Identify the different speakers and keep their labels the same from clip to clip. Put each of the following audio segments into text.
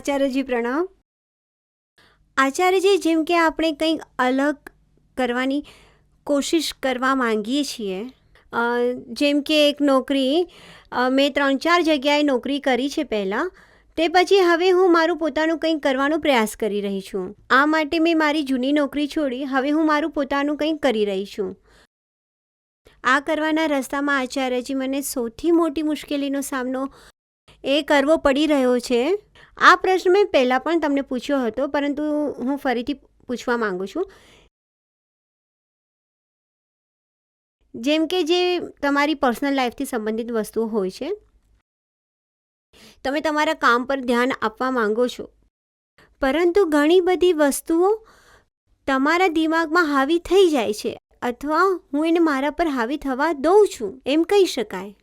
Speaker 1: આચાર્યજી પ્રણામ. આચાર્યજી, જેમ કે આપણે કંઈક અલગ કરવાની કોશિશ કરવા માંગીએ છીએ, જેમ કે એક નોકરી, મેં 3-4 જગ્યાએ નોકરી કરી છે પહેલાં, તે પછી હવે હું મારું પોતાનું કંઈક કરવાનો પ્રયાસ કરી રહી છું. આ માટે મેં મારી જૂની નોકરી છોડી હવે હું મારું પોતાનું કંઈક કરી રહી છું. આ કરવાના રસ્તામાં આચાર્યજી મને સૌથી મોટી મુશ્કેલીનો સામનો એ કરવો પડી રહ્યો છે. આ પ્રશ્ન મેં પહેલાં પણ તમને પૂછ્યો હતો, પરંતુ હું ફરીથી પૂછવા માંગુ છું. જેમ કે જે તમારી પર્સનલ લાઈફથી સંબંધિત વસ્તુઓ હોય છે, તમે તમારા કામ પર ધ્યાન આપવા માંગો છો, પરંતુ ઘણી બધી વસ્તુઓ તમારા દિમાગમાં હાવી થઈ જાય છે, અથવા હું એને મારા પર હાવી થવા દઉં છું એમ કહી શકાય.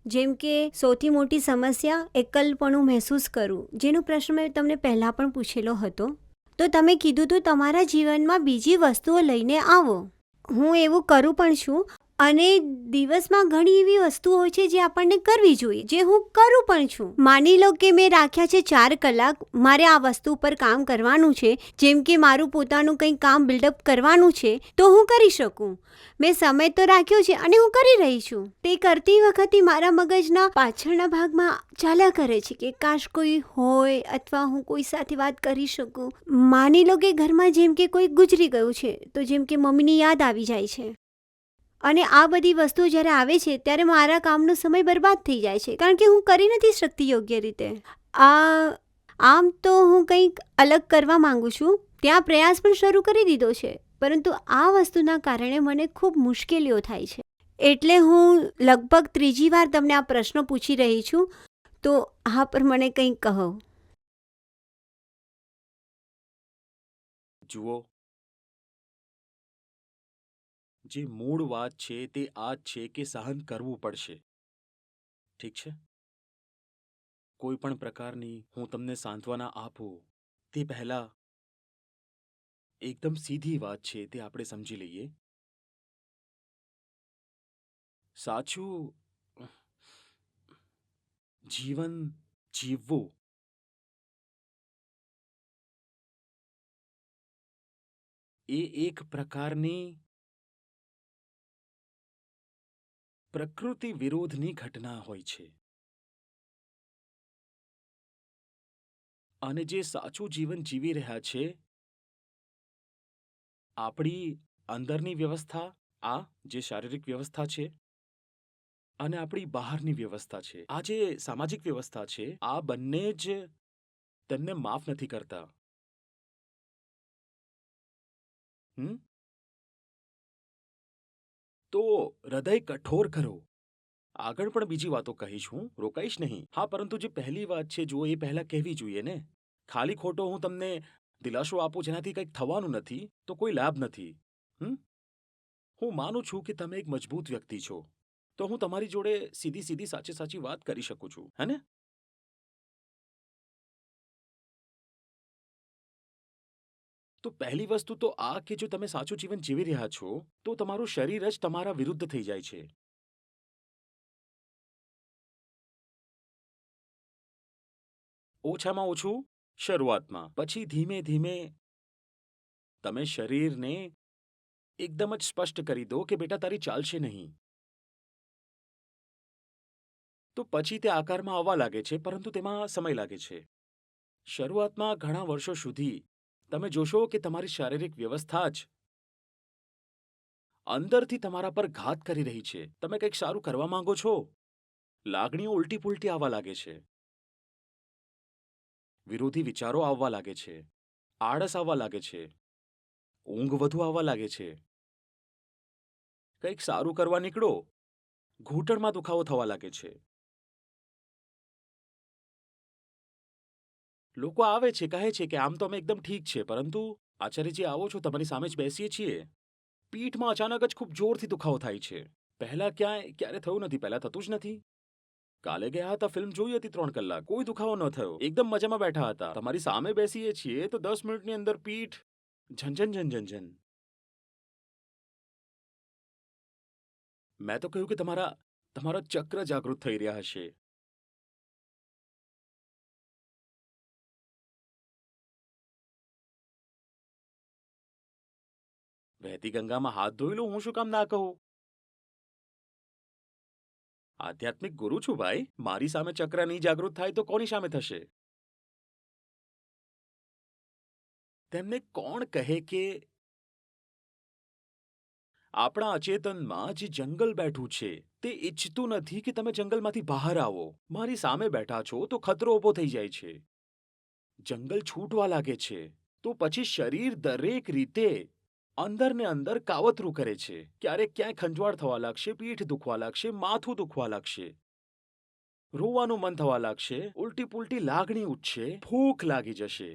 Speaker 1: જેમ કે સૌથી મોટી સમસ્યા એકલપણું મહેસૂસ કરવું, જેનો પ્રશ્ન મેં તમને પહેલાં પણ પૂછેલો હતો. તો તમે કીધું હતું તમારા જીવનમાં બીજી વસ્તુઓ લઈને આવો. હું એવું કરું પણ છું, અને દિવસમાં ઘણી એવી વસ્તુઓ હોય છે જે આપણને કરવી જોઈએ, જે હું કરું પણ છું. માની લો કે મેં રાખ્યા છે 4 કલાક, મારે આ વસ્તુ પર કામ કરવાનું છે, જેમ કે મારું પોતાનું કંઈક કામ બિલ્ડઅપ કરવાનું છે, તો હું કરી શકું. મેં સમય તો રાખ્યો છે અને હું કરી રહી છું. તે કરતી વખતે મારા મગજના પાછળના ભાગમાં ચાલ્યા કરે છે કે કાશ કોઈ હોય, અથવા હું કોઈ સાથે વાત કરી શકું. માની લો કે ઘરમાં જેમ કે કોઈ ગુજરી ગયું છે, તો જેમ કે મમ્મીની યાદ આવી જાય છે, અને આ બધી વસ્તુઓ જ્યારે આવે છે ત્યારે મારા કામનો સમય બરબાદ થઈ જાય છે, કારણ કે હું કરી નથી શકતી યોગ્ય રીતે. આમ તો હું કંઈક અલગ કરવા માંગુ છું, ત્યાં પ્રયાસ પણ શરૂ કરી દીધો છે, પરંતુ આ વસ્તુના કારણે મને ખૂબ મુશ્કેલીઓ થાય છે. એટલે હું લગભગ 3જી વાર તમને આ પ્રશ્ન પૂછી રહી છું, તો આ પર મને કંઈક કહો.
Speaker 2: જુઓ, જે મૂળ વાત છે તે આ જ છે કે સહન કરવું પડશે. ઠીક છે? કોઈ પણ પ્રકારની હું તમને સાંત્વના આપું તે પહેલા એકદમ સીધી વાત છે તે આપણે સમજી લઈએ. સાચું જીવન જીવવું એ એક પ્રકારની પ્રકૃતિ વિરોધની ઘટના હોય છે. અને જે સાચું જીવન જીવી રહ્યા છે, આપણી અંદરની વ્યવસ્થા, આ જે શારીરિક વ્યવસ્થા છે, અને આપણી બહારની વ્યવસ્થા છે, આ જે સામાજિક વ્યવસ્થા છે, આ બંને જ તેમને માફ નથી કરતા. તો હૃદય કઠોર કરો. આગળ પણ બીજી વાતો કહીશ, હું રોકાઈશ નહીં. હા, પરંતુ જે પહેલી વાત છે જો એ પહેલા કહેવી જોઈએ ને. ખાલી ખોટો હું તમને દિલાસો આપું જેનાથી કંઈક થવાનું નથી, તો કોઈ લાભ નથી. હું માનું છું કે તમે એક મજબૂત વ્યક્તિ છો, તો હું તમારી જોડે સીધી સીધી સાચે સાચી વાત કરી શકું છું, હે ને? તો પહેલી વસ્તુ તો આ કે જો તમે સાચું જીવન જીવી રહ્યા છો, તો તમારું શરીર જ તમારા વિરુદ્ધ થઈ જાય છે. ઓછામાં ઓછું શરૂઆતમાં. પછી ધીમે ધીમે તમે શરીરને એકદમ જ સ્પષ્ટ કરી દો કે બેટા તારી ચાલશે નહીં. તો પછી તે આકારમાં આવવા લાગે છે, પરંતુ તેમાં સમય લાગે છે. શરૂઆતમાં ઘણા વર્ષો સુધી તમે જોશો કે તમારી શારીરિક વ્યવસ્થા જ અંદરથી તમારા પર ઘાત કરી રહી છે. તમે કંઈક સારું કરવા માંગો છો, લાગણીઓ ઉલટી પુલટી આવવા લાગે છે, વિરોધી વિચારો આવવા લાગે છે, આળસ આવવા લાગે છે, ઊંઘ વધુ આવવા લાગે છે. કંઈક સારું કરવા નીકળો, ઘૂંટણમાં દુખાવો થવા લાગે છે. લોકો આવે છે, કહે છે કે આમ તો અમે એકદમ ઠીક છે, પરંતુ આચાર્યજી આવો છો, તમારી સામે જ બેસીએ છીએ, પીઠમાં અચાનક જ ખૂબ જોરથી દુખાવો થાય છે. પહેલા ક્યારે થયું નથી, પહેલા થતું જ નથી. કાલે ગયા હતા, ફિલ્મ જોઈ હતી 3 કલાક, કોઈ દુખાવો ન થયો, એકદમ મજામાં બેઠા હતા. તમારી સામે બેસીએ છીએ તો 10 મિનિટની અંદર પીઠ ઝનઝન ઝનઝન. મેં તો કહ્યું કે તમારા ચક્ર જાગૃત થઈ રહ્યા હશે. વહેતી ગંગામાં હાથ ધોઈ લઉં, હું શું કામ ના કહું? આધ્યાત્મિક ગુરુ છું ભાઈ. મારી સામે ચક્ર નહીં જાગૃત થાય તો કોની સામે થશે? તેમને કોણ કહે કે આપણા અચેતનમાં જે જંગલ બેઠું છે તે ઈચ્છતું નથી કે તમે જંગલમાંથી બહાર આવો. મારી સામે બેઠા છો તો ખતરો ઊભો થઈ જાય છે. જંગલ છૂટવા લાગે છે તો પછી શરીર દરેક રીતે અંદર ને અંદર કાવતરું કરે છે. ક્યારેક ક્યાંય ખંજવાળ થવા લાગશે, પીઠ દુખવા લાગશે, માથું દુખવા લાગશે, રોવાનું મન થવા લાગશે, ઉલટી પુલટી લાગણી ઉઠશે, ભૂખ લાગી જશે,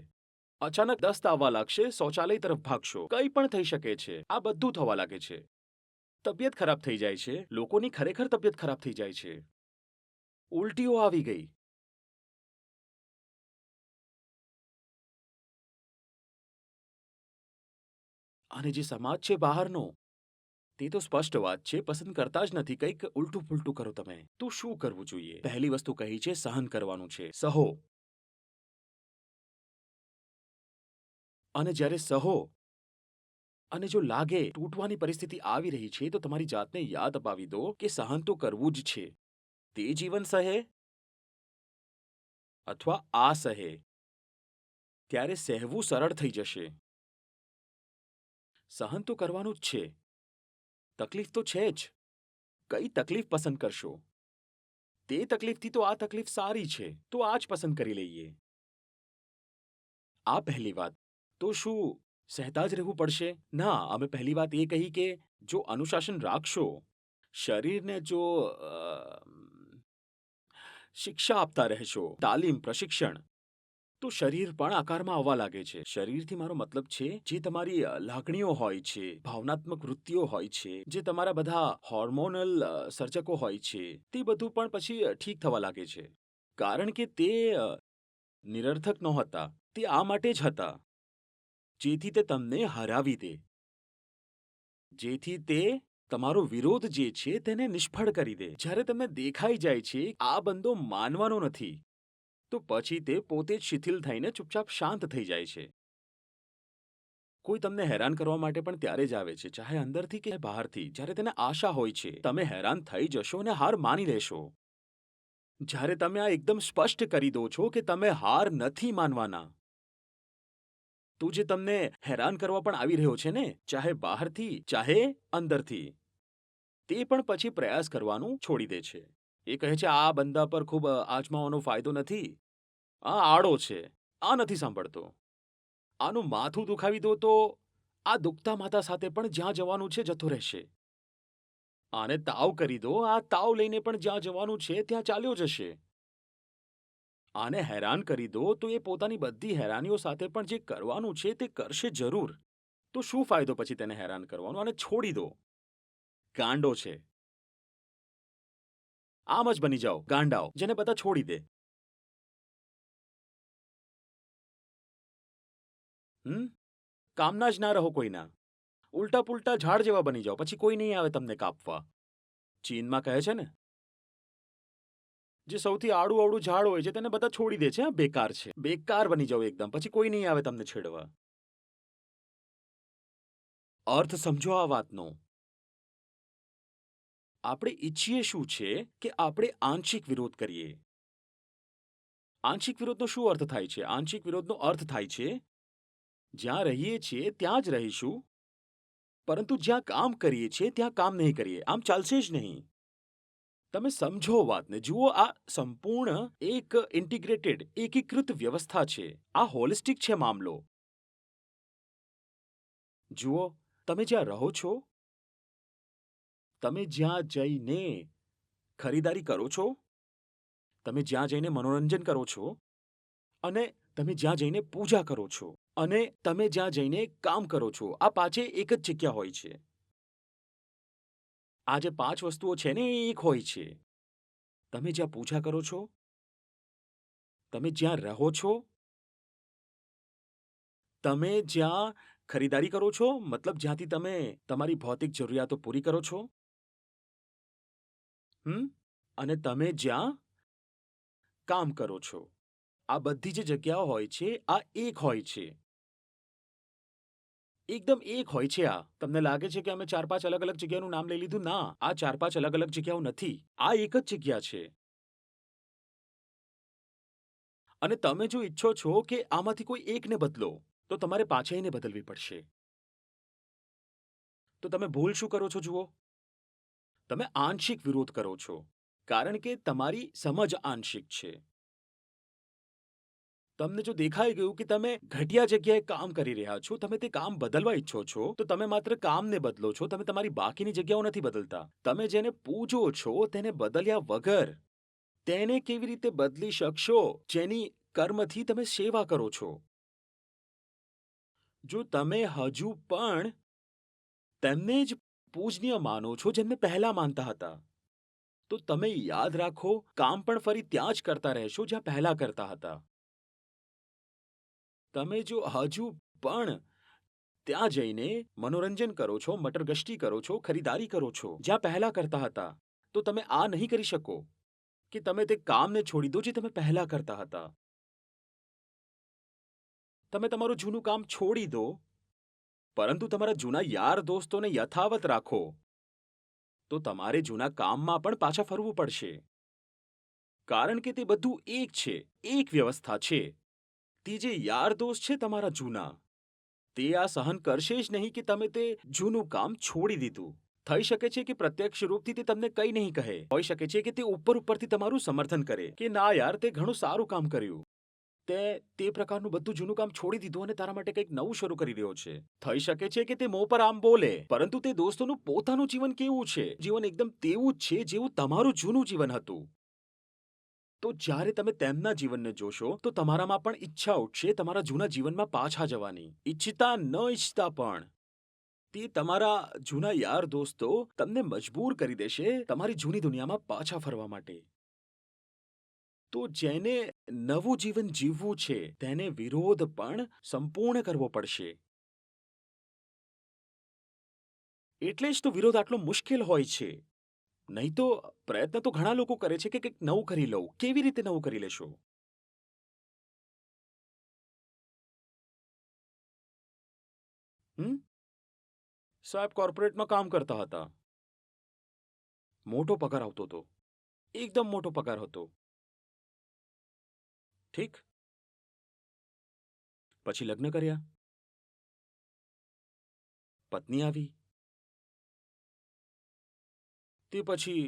Speaker 2: અચાનક દસ્ત આવવા લાગશે, શૌચાલય તરફ ભાગશો, કંઈ પણ થઈ શકે છે. આ બધું થવા લાગે છે. તબિયત ખરાબ થઈ જાય છે. લોકોની ખરેખર તબિયત ખરાબ થઈ જાય છે. ઉલટીઓ આવી ગઈ. અને જે સમાજ છે બહારનો, તે તો સ્પષ્ટ વાત છે, પસંદ કરતા જ નથી. કંઈક ઉલટું પુલટું કરો તમે. તો શું કરવું જોઈએ? પહેલી વસ્તુ કહી છે સહન કરવાનું છે. સહો. અને જ્યારે સહો અને જો લાગે તૂટવાની પરિસ્થિતિ આવી રહી છે તો તમારી જાતને યાદ અપાવી દો કે સહન તો કરવું જ છે. તે જીવન સહે અથવા આ સહે, ત્યારે સહેવું સરળ થઈ જશે. સહન તો કરવાનું જ છે. તકલીફ તો છે જ. કઈ તકલીફ પસંદ કરશો? તે તકલીફથી તો આ તકલીફ સારી છે, તો આ જ પસંદ કરી લઈએ. આ પહેલી વાત. તો શું સહેતા જ રહેવું પડશે? ના, અમે પહેલી વાત એ કહી કે જો અનુશાસન રાખશો, શરીરને જો શિક્ષા આપતા રહેશો, તાલીમ, પ્રશિક્ષણ, તો શરીર પણ આકારમાં આવવા લાગે છે. શરીરથી મારો મતલબ છે જે તમારી લાગણીઓ હોય છે, ભાવનાત્મક વૃત્તિઓ હોય છે, જે તમારા બધા હોર્મોનલ સર્જકો હોય છે, તે બધું પણ પછી ઠીક થવા લાગે છે. કારણ કે તે નિરર્થક નહોતા. તે આ માટે જ હતા જેથી તે તમને હરાવી દે, જેથી તે તમારો વિરોધ જે છે તેને નિષ્ફળ કરી દે. જ્યારે તમને દેખાઈ જાય છે આ બંદો માનવાનો નથી, તો પછી તે પોતે જ શિથિલ થઈને ચૂપચાપ શાંત થઈ જાય છે. કોઈ તમને હેરાન કરવા માટે પણ ત્યારે જ આવે છે, ચાહે અંદરથી કે બહારથી. જ્યારે તેને આશા હોય છે તમે હેરાન થઈ જશો અને હાર માની લેશો. જ્યારે તમે આ એકદમ સ્પષ્ટ કરી દો છો કે તમે હાર નથી માનવાના, તો જે તમને હેરાન કરવા પણ આવી રહ્યો છે ને, ચાહે બહારથી ચાહે અંદરથી, તે પણ પછી પ્રયાસ કરવાનું છોડી દે છે. એ કહે છે આ બંદા પર ખૂબ આજમાવાનો ફાયદો નથી, આ આડો છે, આ નથી સાંભળતો. આનું માથું દુખાવી દો તો આ દુખતા માથા સાથે પણ જ્યાં જવાનું છે જતો રહેશે. આને તાવ કરી દો, આ તાવ લઈને પણ જ્યાં જવાનું છે ત્યાં ચાલ્યો જશે. આને હેરાન કરી દો તો એ પોતાની બધી હેરાનીઓ સાથે પણ જે કરવાનું છે તે કરશે જરૂર. તો શું ફાયદો પછી તેને હેરાન કરવાનો? આને છોડી દો. ગાંડો છે. આમ જ બની જાઓ ગાંડાઓ, જેને બધા છોડી દે. કામના જ ના રહો કોઈના. ઉલટા પુલટા ઝાડ જેવા બની જાઓ, પછી કોઈ નહીં આવે તમને કાપવા. ચીનમાં કહે છે ને, જે સૌથી આડું અવળું ઝાડ હોય છે તેને બધા છોડી દે છે. બેકાર છે. બેકાર બની જાઓ એકદમ, પછી કોઈ નહીં આવે તમને છેડવા. અર્થ સમજો આ વાતનો. આપણે ઈચ્છીએ શું છે કે આપણે આંશિક વિરોધ કરીએ. આંશિક વિરોધનો શું અર્થ થાય છે? આંશિક વિરોધનો અર્થ થાય છે જ્યાં રહીએ છીએ ત્યાં જ રહીશું, પરંતુ જ્યાં કામ કરીએ છીએ ત્યાં કામ નહીં કરીએ. આમ ચાલશે જ નહીં. તમે સમજો વાતને. જુઓ, આ સંપૂર્ણ એક ઇન્ટિગ્રેટેડ એકીકૃત વ્યવસ્થા છે. આ હોલિસ્ટિક છે મામલો. જુઓ, તમે જ્યાં રહો છો, તમે જ્યાં જઈને ખરીદારી કરો છો, તમે જ્યાં જઈને મનોરંજન કરો છો, અને તમે જ્યાં જઈને પૂજા કરો છો, અને તમે જ્યાં જઈને કામ કરો છો, આ પાંચે એક જ જગ્યા હોય છે. આ જે 5 વસ્તુઓ છે ને એ એક હોય છે. તમે જ્યાં પૂજા કરો છો, તમે જ્યાં રહો છો, તમે જ્યાં ખરીદારી કરો છો, મતલબ જ્યાંથી તમે તમારી ભૌતિક જરૂરિયાતો પૂરી કરો છો, અને તમે જ્યાં કામ કરો છો, આ બધી જે જગ્યાઓ હોય છે આ એક હોય છે. એકદમ એક હોય છે આ. તમને લાગે છે કે અમે 4-5 અલગ-અલગ જગ્યાનું નામ લઈ લીધું? ના, આ 4-5 અલગ-અલગ જગ્યાઓ નથી. આ એક જ જગ્યા છે. અને તમે જો ઈચ્છો છો કે આમાંથી કોઈ એકને બદલો, તો તમારે પાછળને બદલવી પડશે. તો તમે ભૂલ શું કરો છો જુઓ? તમે આંશિક વિરોધ કરો છો. કારણ કે તમારી સમજ આંશિક છે. તમને જો દેખાઈ ગયું કે તમે ઘટિયા જગ્યાએ કામ કરી રહ્યા છો, તમે તે કામ બદલવા ઈચ્છો છો, તો તમે માત્ર કામને બદલો છો, તમે તમારી બાકીની જગ્યાઓ નથી બદલતા. તમે જેને પૂજો છો તેને બદલ્યા વગર તેને કેવી રીતે બદલી શકશો જેની કર્મથી તમે સેવા કરો છો? જો તમે હજુ પણ તેમને જ પૂજનીય માનો છો જેમને પહેલા માનતા હતા, તો તમે યાદ રાખો, કામ પણ ફરી ત્યાં જ કરતા રહેશો જ્યાં પહેલા કરતા હતા. તમે જો હજુ પણ ત્યાં જઈને મનોરંજન કરો છો, મટરગશ્તી કરો છો, ખરીદારી કરો છો, જ્યાં પહેલા કરતા હતા, તો તમે આ નહીં કરી શકો કે તમે તે કામને છોડી દો જે તમે પહેલા કરતા હતા. તમે તમારું જૂનું કામ છોડી દો, પરંતુ તમારા જૂના યાર દોસ્તોને યથાવત રાખો. તો તમારે જૂના કામમાં પણ પાછા ફરવું પડશે. કારણ કે તે બધું એક છે, એક વ્યવસ્થા છે. તે જે યાર દોસ્ત છે તમારા જૂના, તે આ સહન કરશે જ નહીં કે તમે તે જૂનું કામ છોડી દીધું. થઈ શકે છે કે પ્રત્યક્ષ રૂપથી તે તમને કંઈ નહીં કહે. હોઈ શકે છે કે તે ઉપરથી તમારું સમર્થન કરે કે ના યાર, તે ઘણું સારું કામ કર્યું. તે પ્રકારનું બધું જૂનું કામ છોડી દીધું અને તારા માટે કંઈક નવું શરૂ કરી રહ્યો છે. થઈ શકે છે કે તે મોં પર આમ બોલે, પરંતુ તે દોસ્તોનું પોતાનું જીવન કેવું છે? જીવન એકદમ તેવું જ છે જેવું તમારું જૂનું જીવન હતું. તો જ્યારે તમે તેમના જીવનને જોશો, તો તમારામાં પણ ઈચ્છા ઉઠશે તમારા જૂના જીવનમાં પાછા જવાની. ઈચ્છતા ન ઈચ્છતા પણ તે તમારા જૂના યાર દોસ્તો તમને મજબૂર કરી દેશે તમારી જૂની દુનિયામાં પાછા ફરવા માટે. તો જેને નવું જીવન જીવવું છે, તેને વિરોધ પણ સંપૂર્ણ કરવો પડશે. એટલે જ તો વિરોધ આટલો મુશ્કેલ હોય છે. નહીં તો પ્રયત્ન તો ઘણા લોકો કરે છે કે કંઈક નવું કરી લઉં. કેવી રીતે નવું કરી લેશો? હમ? સાહેબ કોર્પોરેટમાં કામ કરતા હતા. મોટો પગાર આવતો હતો. એકદમ મોટો પગાર હતો. ઠીક. પછી લગ્ન કર્યા. પત્ની આવી. તે પછી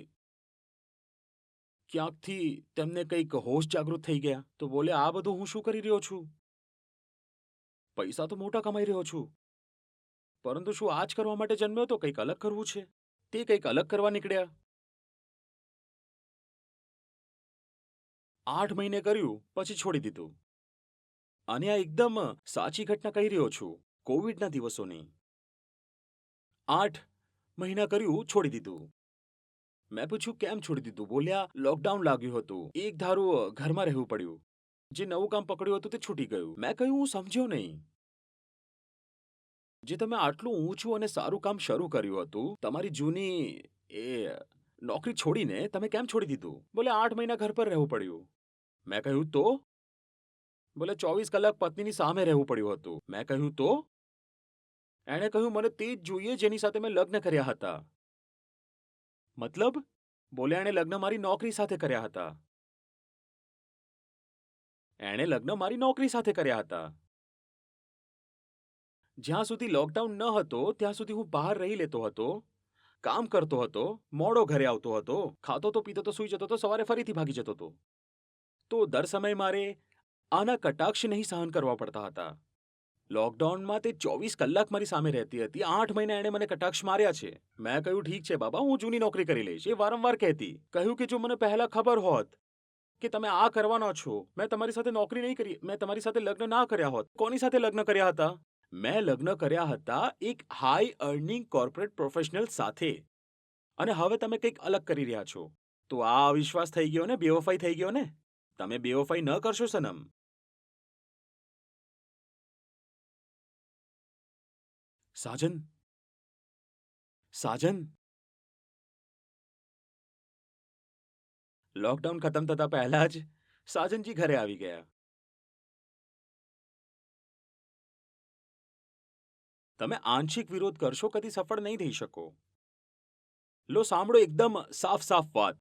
Speaker 2: ક્યાંકથી તેમને કંઈક હોશ જાગૃત થઈ ગયા. તો બોલે, આ બધું હું શું કરી રહ્યો છું? પૈસા તો મોટા કમાઈ રહ્યો છું. પરંતુ શું આ જ કરવા માટે જન્મ્યો તો? કંઈક અલગ કરવું છે. તે કંઈક અલગ કરવા નીકળ્યા. 8 મહિને કર્યું, પછી છોડી દીધું. અને આ એકદમ સાચી ઘટના કહી રહ્યો છું. કોવિડના દિવસોની. 8 મહિના કર્યું, છોડી દીધું. મેં પૂછ્યું કેમ છોડી દીધું? બોલ્યા લોકડાઉન લાગ્યું હતું. એક ધારું ઘરમાં રહેવું પડ્યું. જે નવું કામ પકડ્યું હતું તે છૂટી ગયું. મેં કહ્યું હું સમજ્યો નહીં. જે તમે આટલું ઊંચું અને સારું કામ શરૂ કર્યું હતું, તમારી જૂની એ નોકરી છોડીને તમે કેમ છોડી દીધું? બોલે 8 મહિના ઘર પર રહેવું પડ્યું. મેં કહ્યું તો? બોલે 24 કલાક પત્નીની સામે રહેવું પડ્યું હતું. મેં કહ્યું તો? એણે કહ્યું મને તે જ જોઈએ જેની સાથે મેં લગ્ન કર્યા હતા. મતલબ? બોલે એણે લગ્ન મારી નોકરી સાથે કર્યા હતા. એણે લગ્ન મારી નોકરી સાથે કર્યા હતા. જ્યાં સુધી લોકડાઉન ન હતો ત્યાં સુધી હું બહાર રહી લેતો હતો, કામ કરતો હતો, મોડો ઘરે આવતો હતો, ખાતો તો, પીતો તો, સૂઈ જતો તો, સવારે ફરીથી ભાગી જતો હતો. તો દર સમયે મારે આના કટાક્ષ નહીં સહન કરવા પડતા હતા. લોકડાઉનમાં તે 24 કલાક મારી સામે રહેતી હતી. 8 મહિના એણે મને કટાક્ષ માર્યા છે. મેં કહ્યું ઠીક છે બાબા, હું જૂની નોકરી કરી લઈશ. એ વારંવાર કહેતી. કહ્યું કે જો મને પહેલા ખબર હોત કે તમે આ કરવાના છો, મેં તમારી સાથે નોકરી નહીં કરી, મેં તમારી સાથે લગ્ન ના કર્યા હોત. કોની સાથે લગ્ન કર્યા હતા? મેં લગ્ન કર્યા હતા એક હાઈ અર્નિંગ કોર્પોરેટ પ્રોફેશનલ સાથે. અને હવે તમે કંઈક અલગ કરી રહ્યા છો. તો આ અવિશ્વાસ થઈ ગયો ને, બેવફાઈ થઈ ગયો ને. તમે બેવફાઈ ન કરશો સનમ. સાજન, સાજન. લોકડાઉન ખતમ થતા પહેલા જ સાજનજી ઘરે આવી ગયા. તમે આંશિક વિરોધ કરશો કદી સફળ નહીં થઈ શકો. લો સાંભળો એકદમ સાફ સાફ વાત.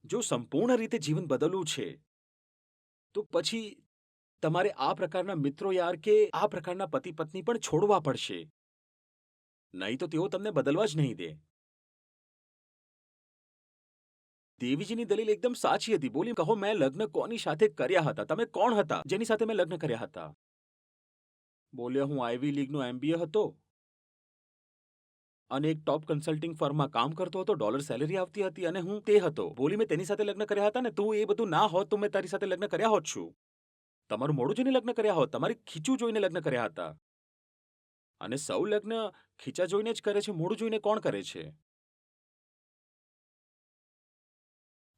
Speaker 2: જો સંપૂર્ણ રીતે જીવન બદલવું છે તો પછી તમારે આ પ્રકારના મિત્રો યાર કે આ પ્રકારના પતિ પત્ની પણ છોડવા પડશે. નહીં તો તેઓ તમને બદલવા જ નહીં દે. દેવીજીની દલીલ એકદમ સાચી હતી. બોલી, કહો મેં લગ્ન કોની સાથે કર્યા હતા? તમે કોણ હતા જેની સાથે મેં લગ્ન કર્યા હતા? બોલ્યા, હું આઈવી લીગનો MBA હતો અને એક ટોપ કન્સલ્ટિંગ ફર્મમાં કામ કરતો હતો. ડોલર સેલેરી આવતી હતી અને હું તે હતો. બોલી, મેં તેની સાથે લગ્ન કર્યા હતા ને? તું એ બધું ના હોત તો મેં તારી સાથે લગ્ન કર્યા હોત છું. તમારું મોઢું જોઈને લગ્ન કર્યા હોત, તમારી ખીચું જોઈને લગ્ન કર્યા હતા. અને સૌ લગ્ન ખીચા જોઈને જ કરે છે, મોઢું જોઈને કોણ કરે છે?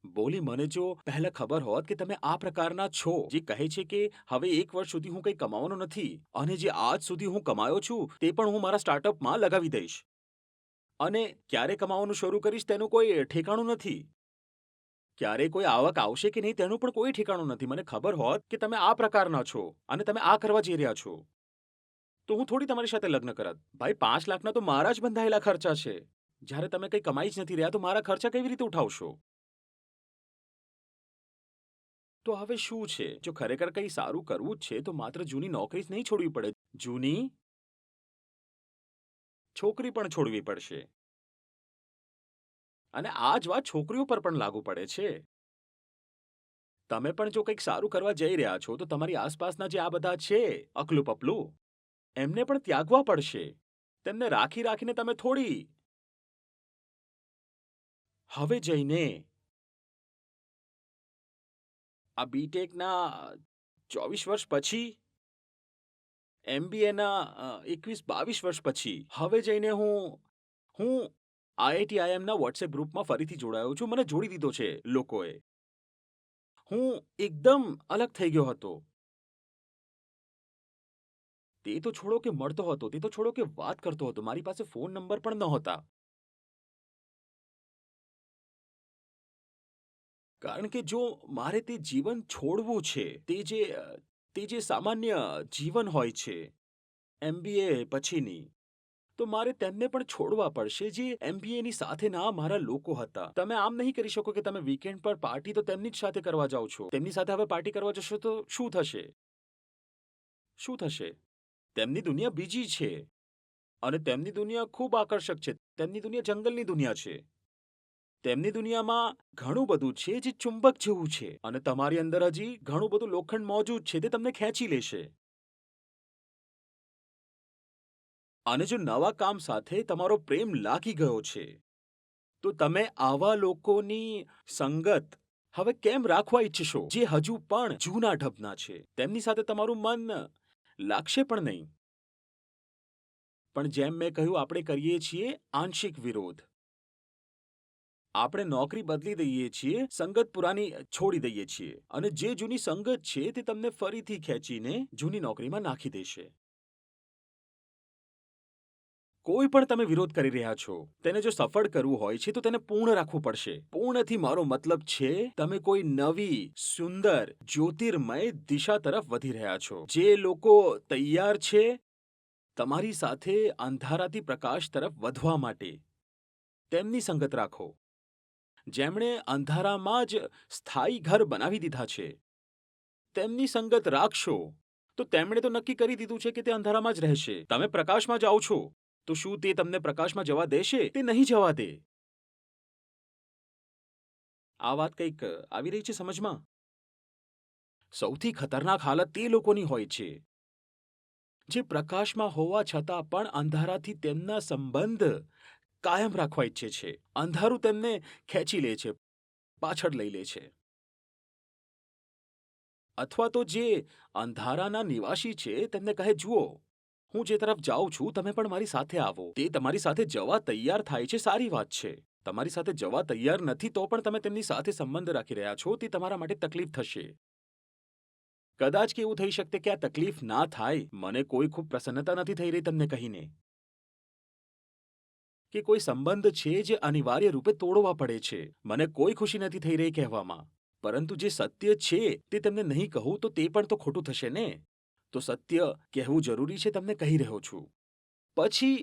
Speaker 2: બોલી, મને જો પહેલા ખબર હોત કે તમે આ પ્રકારના છો જે કહે છે કે હવે 1 વર્ષ સુધી હું કંઈ કમાવાનો નથી અને જે આજ સુધી હું કમાયો છું તે પણ હું મારા સ્ટાર્ટઅપમાં લગાવી દઈશ અને ક્યારે કમાવાનું શરૂ કરીશ તેનું કોઈ ઠેકાણું નથી. ક્યારે કોઈ આવક આવશે કે નહીં તેનું પણ કોઈ ઠેકાણું નથી. મને ખબર હોત કે તમે આ પ્રકારના છો અને તમે આ કરવા જઈ રહ્યા છો તો હું થોડી તમારી સાથે લગ્ન કરત. ભાઈ, 5 લાખના તો મારા જ બંધાયેલા ખર્ચા છે. જ્યારે તમે કંઈ કમાઈ જ નથી રહ્યા તો મારા ખર્ચા કેવી રીતે ઉઠાવશો? તો હવે શું છે? જો ખરેખર કંઈ સારું કરવું જ છે તો માત્ર જૂની નોકરી જ નહીં છોડવી પડે, જૂની છોકરી પણ છોડવી પડશે. અને આ જ વાત છોકરીઓ પર પણ લાગુ પડે છે. તમે પણ જો કંઈક સારું કરવા જઈ રહ્યા છો તો તમારી આસપાસના જે આ બધા છે અકલું પપલું, એમને પણ ત્યાગવા પડશે. તેમને રાખી રાખીને તમે થોડી હવે જઈને આ બીટેકના 24 વર્ષ પછી, MBAના 21-22 વર્ષ પછી હવે જઈને હું IITIMના વોટ્સએપ ગ્રુપમાં ફરીથી જોડાયો છું. મને જોડી દીધો છે લોકોએ. હું એકદમ અલગ થઈ ગયો હતો. તે તો છોડો કે મળતો હતો, તે તો છોડો કે વાત કરતો હતો. મારી પાસે ફોન નંબર પણ નહોતા. કારણ કે જો મારે તે જીવન છોડવું છે, તે જે સામાન્ય જીવન હોય છે MBA પછીની, તો મારે તેમને પણ છોડવા પડશે જે MBAની સાથેના મારા લોકો હતા. તમે આમ નહીં કરી શકો કે તમે વીકેન્ડ પર પાર્ટી તો તેમની જ સાથે કરવા જાઓ છો. તેમની સાથે હવે પાર્ટી કરવા જશો તો શું થશે? શું થશે? તેમની દુનિયા બીજી છે અને તેમની દુનિયા ખૂબ આકર્ષક છે. તેમની દુનિયા જંગલની દુનિયા છે. તેમની દુનિયામાં ઘણું બધું છે જે ચુંબક જેવું છે અને તમારી અંદર હજી ઘણું બધું લોખંડ મોજૂદ છે, તે તમને ખેંચી લેશે. અને જો નવા કામ સાથે તમારો પ્રેમ લાગી ગયો છે તો તમે આવા લોકોની સંગત હવે કેમ રાખવા ઈચ્છશો જે હજુ પણ જૂના ઢબના છે? તેમની સાથે તમારું મન લાગશે પણ નહીં. પણ જેમ મેં કહ્યું, આપણે કરીએ છીએ આંશિક વિરોધ. આપણે નોકરી બદલી દઈએ છીએ, સંગત પુરાની છોડી દઈએ છીએ અને જે જૂની સંગત છે તે તમને ફરીથી ખેંચીને જૂની નોકરીમાં નાખી દેશે. કોઈ પણ તમે વિરોધ કરી રહ્યા છો, તેને જો સફળ કરવું હોય છે તો તેને પૂર્ણ રાખવું પડશે. પૂર્ણથી મારો મતલબ છે તમે કોઈ નવી, સુંદર, જ્યોતિર્મય દિશા તરફ વધી રહ્યા છો. જે લોકો તૈયાર છે તમારી સાથે અંધારાથી પ્રકાશ તરફ વધવા માટે, તેમની સંગત રાખો. જેમણે અંધારામાં જ સ્થાયી ઘર બનાવી દીધા છે, તેમની સંગત રાખશો તો તેમણે તો નક્કી કરી દીધું છે કે તે અંધારામાં જ રહેશે. તમે પ્રકાશમાં જાઓ છો તો શું તે તમને પ્રકાશમાં જવા દેશે? તે નહીં જવા દે. આ વાત કંઈક આવી રહી છે સમજમાં? સૌથી ખતરનાક હાલત તે લોકોની હોય છે જે પ્રકાશમાં હોવા છતાં પણ અંધારાથી તેમના સંબંધ કાયમ રાખવા ઈચ્છે છે. અંધારું તેમને ખેંચી લે છે, પાછળ લઈ લે છે. અથવા તો જે અંધારાના નિવાસી છે તેમને કહે, જુઓ, હું જે તરફ જાઉં છું તમે પણ મારી સાથે આવો. તે તમારી સાથે જવા તૈયાર થાય છે, સારી વાત છે. તમારી સાથે જવા તૈયાર નથી તો પણ તમે તેમની સાથે સંબંધ રાખી રહ્યા છો, તે તમારા માટે તકલીફ થશે. કદાચ કે એવું થઈ શકે કે આ તકલીફ ના થાય. મને કોઈ ખૂબ પ્રસન્નતા નથી થઈ રહી તમને કહીને કે કોઈ સંબંધ છે જે અનિવાર્ય રૂપે તોડવા પડે છે. મને કોઈ ખુશી નથી થઈ રહી કહેવામાં, પરંતુ જે સત્ય છે તે તમને નહીં કહું તો તે પણ તો ખોટું થશે ને. તો સત્ય કહેવું જરૂરી છે તમને કહી રહ્યો છું. પછી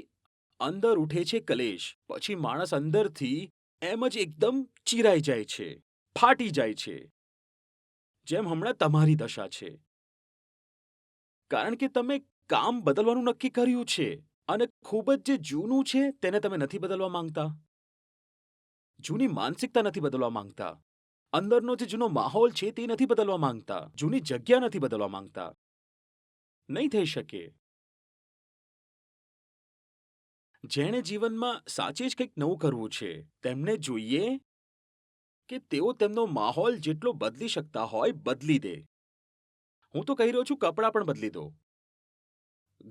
Speaker 2: અંદર ઉઠે છે કલેશ. પછી માણસ અંદરથી એમ જ એકદમ ચીરાઈ જાય છે, ફાટી જાય છે. જેમ હમણાં તમારી દશા છે. કારણ કે તમે કામ બદલવાનું નક્કી કર્યું છે અને ખૂબ જ જે જૂનું છે તેને તમે નથી બદલવા માંગતા. જૂની માનસિકતા નથી બદલવા માંગતા. અંદરનો જે જૂનો માહોલ છે તે નથી બદલવા માંગતા. જૂની જગ્યા નથી બદલવા માંગતા. નહીં થઈ શકે. જેણે જીવનમાં સાચે જ કંઈક નવું કરવું છે તેમને જોઈએ કે તેઓ તેમનો માહોલ જેટલો બદલી શકતા હોય બદલી દે. હું તો કહી રહ્યો છું કપડાં પણ બદલી દો,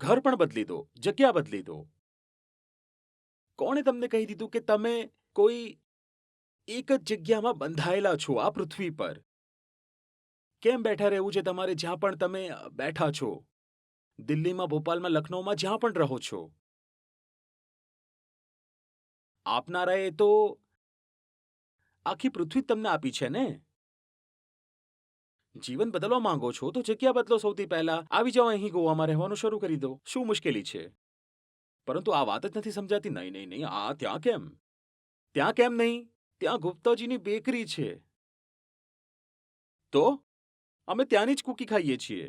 Speaker 2: ઘર પણ બદલી દો, જગ્યા બદલી દો. કોણે તમને કહી દીધું કે તમે કોઈ એક જ જગ્યામાં બંધાયેલા છો આ પૃથ્વી પર? કેમ બેઠા રહેવું છે તમારે જ્યાં પણ તમે બેઠા છો? દિલ્હીમાં, ભોપાલમાં, લખનૌમાં જ્યાં પણ રહો છો. આપનારાએ તો આખી પૃથ્વી જ તમને આપી છે ને. જીવન બદલવા માંગો છો તો જગ્યા બદલો. સૌથી પહેલા આવી જાઓ, અહીં ગોવામાં રહેવાનું શરૂ કરી દો. શું મુશ્કેલી છે? પરંતુ આ વાત જ નથી સમજાતી. નહીં નહીં નહીં, આ ત્યાં કેમ? ત્યાં કેમ નહીં? ત્યાં ગુપ્તાજીની બેકરી છે. તો અમે ત્યાંની જ કૂકી ખાઈએ છીએ.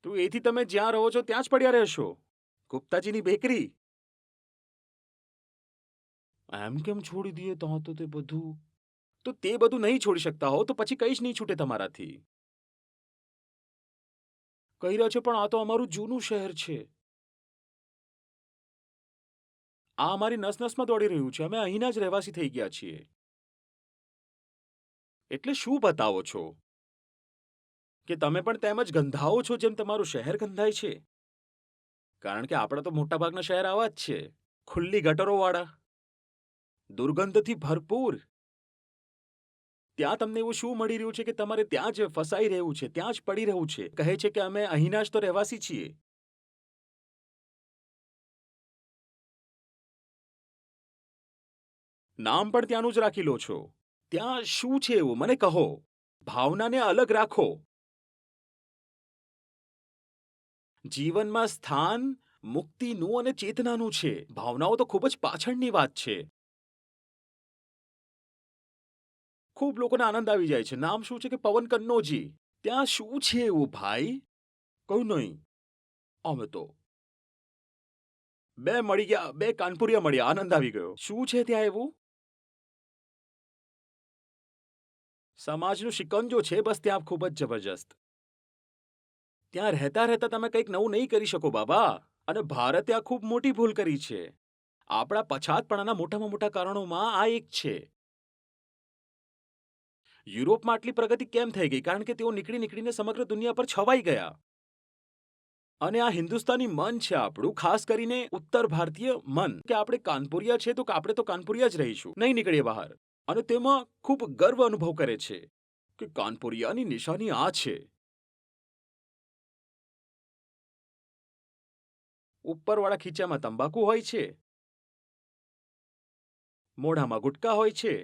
Speaker 2: તો એથી તમે જ્યાં રહો છો ત્યાં જ પડ્યા રહેશો. ગુપ્તાજીની બેકરી એમ કેમ છોડી દઈએ? તો તે બધું તો તે બધું નહીં છોડી શકતા હો તો પછી કંઈ જ નહીં છૂટે તમારાથી. કહી રહ્યા છો પણ આ તો અમારું જૂનું શહેર છે. આ અમારી નસનસમાં દોડી રહ્યું છે. અમે અહીંના જ રહેવાસી થઈ ગયા છીએ. એટલે શું બતાવો છો? કે તમે પણ તેમ જ ગંધાઓ છો જેમ તમારું શહેર ગંધાય છે? કારણ કે આપણા તો મોટાભાગના શહેર આવા જ છે. ખુલ્લી ગટરોવાળા, દુર્ગંધથી ભરપૂર. ત્યાં તમને એવું શું મળી રહ્યું છે કે તમારે ત્યાં જ ફસાઈ રહેવું છે, ત્યાં જ પડી રહેવું છે? કહે છે કે અમે અહીંના જ તો રહેવાસી છીએ. નામ પણ ત્યાંનું જ રાખી લો છો. ત્યાં શું છે એવું મને કહો. ભાવનાને અલગ રાખો. જીવનમાં સ્થાન મુક્તિનું અને ચેતનાનું છે. ભાવનાઓ તો ખૂબ જ પાછળની વાત છે. ખૂબ લોકોને આનંદ આવી જાય છે. નામ શું છે કે પવન કન્નોજી. ત્યાં શું છે એવું ભાઈ? કહ્યું નહીં. અમે તો બે મળી ગયા, બે કાનપુરિયા મળ્યા, આનંદ આવી ગયો. શું છે ત્યાં એવું? સમાજનું શિકંજો છે બસ ત્યાં ખૂબ જ જબરજસ્ત. ત્યાં રહેતા રહેતા તમે કંઈક નવું નહીં કરી શકો બાબા. અને ભારતે આ ખૂબ મોટી ભૂલ કરી છે. આપણા પછાતપણાના મોટામાં મોટા કારણોમાં આ એક છે. યુરોપમાં આટલી પ્રગતિ કેમ થઈ ગઈ? કારણ કે તેઓ નીકળીને સમગ્ર દુનિયા પર છવાઈ ગયા. અને આ હિન્દુસ્તાની મન છે આપણું, ખાસ કરીને ઉત્તર ભારતીય મન, કે આપણે કાનપુરિયા છે તો આપણે તો કાનપુરિયા જ રહીશું, નહીં નીકળીએ બહાર. અને તેમાં ખૂબ ગર્વ અનુભવ કરે છે કે કાનપુરિયાની નિશાની આ છે. ઉપરવાળા ખીચામાં તંબાકુ હોય છે, મોઢામાં ગુટકા હોય છે,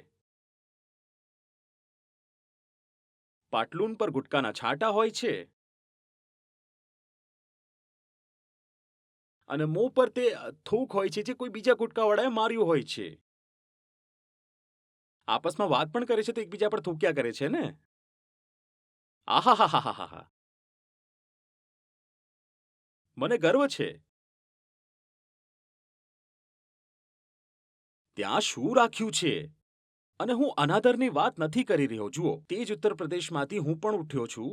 Speaker 2: પાટલુન પર ગુટકાના છાંટા હોય છે, અને મોં પર તે થૂક હોય છે જે કોઈ બીજા ગુટકાવાળાએ માર્યું હોય છે. આપસમાં વાત પણ કરે છે તો એકબીજા પર થૂક્યા કરે છે ને. આહાહાહાહાહા. મને ગર્વ છે. ત્યાં શું રાખ્યું છે? અને હું અનાદરની વાત નથી કરી રહ્યો. જુઓ, તે જ ઉત્તર પ્રદેશમાંથી હું પણ ઉઠ્યો છું.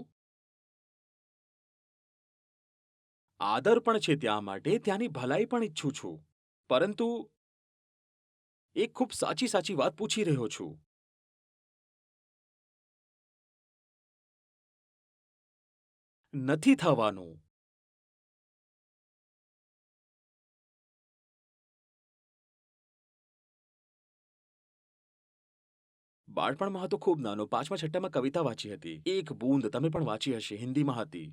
Speaker 2: આદર પણ છે ત્યાં માટે, ત્યાંની ભલાઈ પણ ઈચ્છું છું. પરંતુ એક ખૂબ સાચી વાત પૂછી રહ્યો છું. નથી થવાનું. બાળપણમાં હતો ખૂબ નાનો, 5મા 6મામાં કવિતા વાંચી હતી. એક બૂંદ, તમે પણ વાંચી હશે, હિન્દીમાં હતી.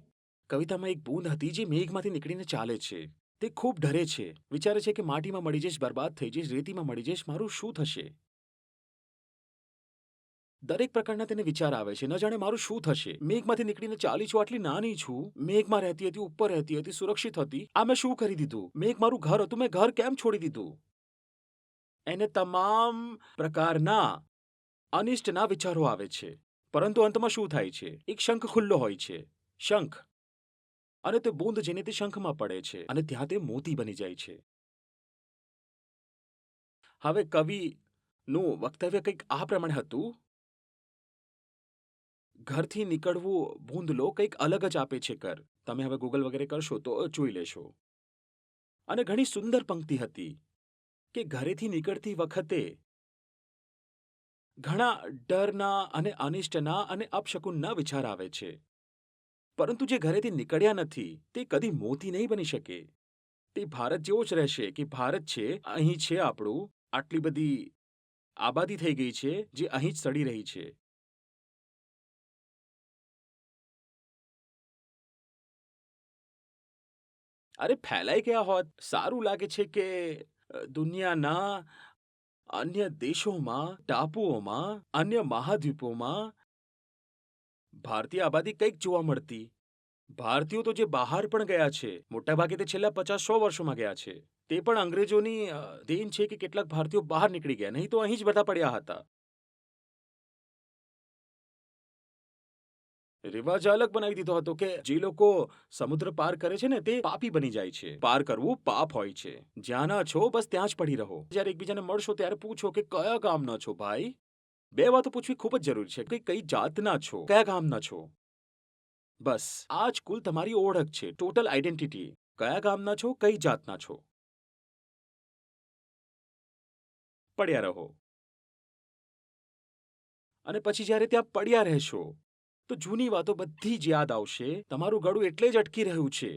Speaker 2: કવિતામાં એક બૂંદ હતી જે મેઘમાંથી નીકળીને ચાલે છે. તે ખૂબ ડરે છે, વિચારે છે કે માટીમાં મળી જઈશ, બરબાદ થઈ જઈશ, રેતીમાં મળી જઈશ, મારું શું થશે? દરેક પ્રકારના તેને વિચાર આવે છે. ન જાણે મારું શું થશે? મેઘમાંથી નીકળીને ચાલી છું, આટલી નાની છું. મેઘમાં રહેતી હતી, ઉપર રહેતી હતી, સુરક્ષિત હતી. આ મેં શું કરી દીધું? મેઘ મારું ઘર હતું, મેં ઘર કેમ છોડી દીધું? એને તમામ પ્રકારના અનિષ્ટના વિચારો આવે છે. પરંતુ અંતમાં શું થાય છે? એક શંખ ખુલ્લો હોય છે. શંખ. અને તે બૂંદ જઈને તે શંખમાં પડે છે અને ત્યાં તે મોતી બની જાય છે. હવે કવિનું વક્તવ્ય કંઈક આ પ્રમાણે હતું: ઘરથી નીકળવું બૂંદ લો કંઈક અલગ જ આપે છે કર. તમે હવે ગૂગલ વગેરે કરશો તો જોઈ લેશો. અને ઘણી સુંદર પંક્તિ હતી કે ઘરેથી નીકળતી વખતે ઘણા ડરના અને અનિષ્ટના અને અપશકુનના વિચાર આવે છે. પરંતુ જે ઘરેથી નીકળ્યા નથી તે કદી મોતી નહીં બની શકે. તે ભારત જેવો જ રહેશે કે ભારત છે, અહીં છે આપણું, આટલી બધી આબાદી થઈ ગઈ છે જે અહીં જ સડી રહી છે. અરે ફેલાઈ ગયા હોત. સારું લાગે છે કે દુનિયાના અન્ય દેશોમાં, ટાપુઓમાં, અન્ય મહાદ્વીપોમાં ભારતીય આબાદી કંઈક જોવા મળતી. ભારતીયો તો જે બહાર પણ ગયા છે, મોટાભાગે તે છેલ્લા 50-100 વર્ષોમાં ગયા છે. તે પણ અંગ્રેજોની દેન છે કે કેટલાક ભારતીયો બહાર નીકળી ગયા, નહીં તો અહીં જ બધા પડ્યા હતા. રિવાજ અલગ બનાવી દીધો હતો કે જે લોકો સમુદ્ર પાર કરે છે ને તે પાપી બની જાય છે. પાર કરવું પાપ હોય છે. જ્યાં ના છો બસ ત્યાં જ પડી રહો. જ્યારે એકબીજાને મળશો ત્યારે પૂછો કે કયા ગામના છો ભાઈ. 2 વાતો પૂછવી ખૂબ જ જરૂરી છે કે કઈ જાતના છો, કયા ગામના છો. બસ આ જ કુલ તમારી ઓળખ છે, ટોટલ આઈડેન્ટિટી. કયા ગામના છો, કઈ જાતના છો. પડ્યા રહો. અને પછી જ્યારે ત્યાં પડ્યા રહેશો તો જૂની વાતો બધી જ યાદ આવશે. તમારું ગળું એટલે જ અટકી રહ્યું છે.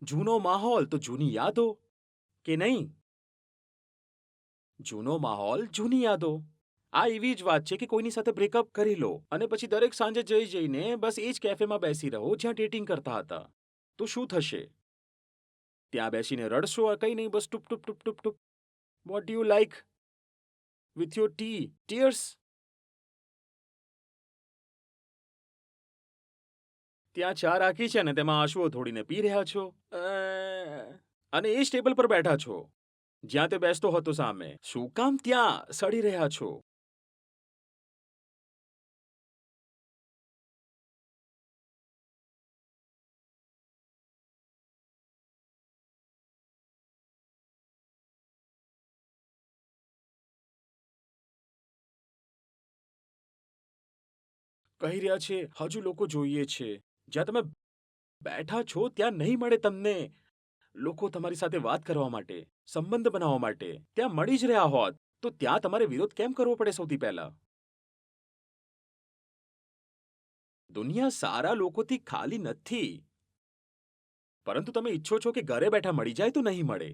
Speaker 2: જૂનો માહોલ તો જૂની યાદો, કે નહીં? જૂનો માહોલ, જૂની યાદો. આ એવી જ વાત છે કે કોઈની સાથે બ્રેકઅપ કરી લો અને પછી દરેક સાંજે જઈને બસ એ જ કેફેમાં બેસી રહો જ્યાં ડેટિંગ કરતા હતા. તો શું થશે? ત્યાં બેસીને રડશો? કંઈ નહીં, બસ ટુપ ટુપ ટુપ ટુપ ટુપ. What do you like with your tea? Tears? ત્યાં ચા રાખી છે ને તેમાં આંસુઓ ધોડીને પી રહ્યા છો. અને એ જ ટેબલ પર બેઠા છો જ્યાં તે બેસતો હતો સામે. શું કામ ત્યાં સડી રહ્યા છો? કહી રહ્યા છે હજુ લોકો જોઈએ છે. જ્યાં તમે બેઠા છો ત્યાં નહીં મળે તમને લોકો તમારી સાથે વાત કરવા માટે, સંબંધ બનાવવા માટે. ત્યાં મળી જ રહ્યા હોત તો ત્યાં તમારે વિરોધ કેમ કરવો પડે? સૌથી પહેલા દુનિયા સારા લોકોથી ખાલી નથી, પરંતુ તમે ઈચ્છો છો કે ઘરે બેઠા મળી જાય તો નહીં મળે.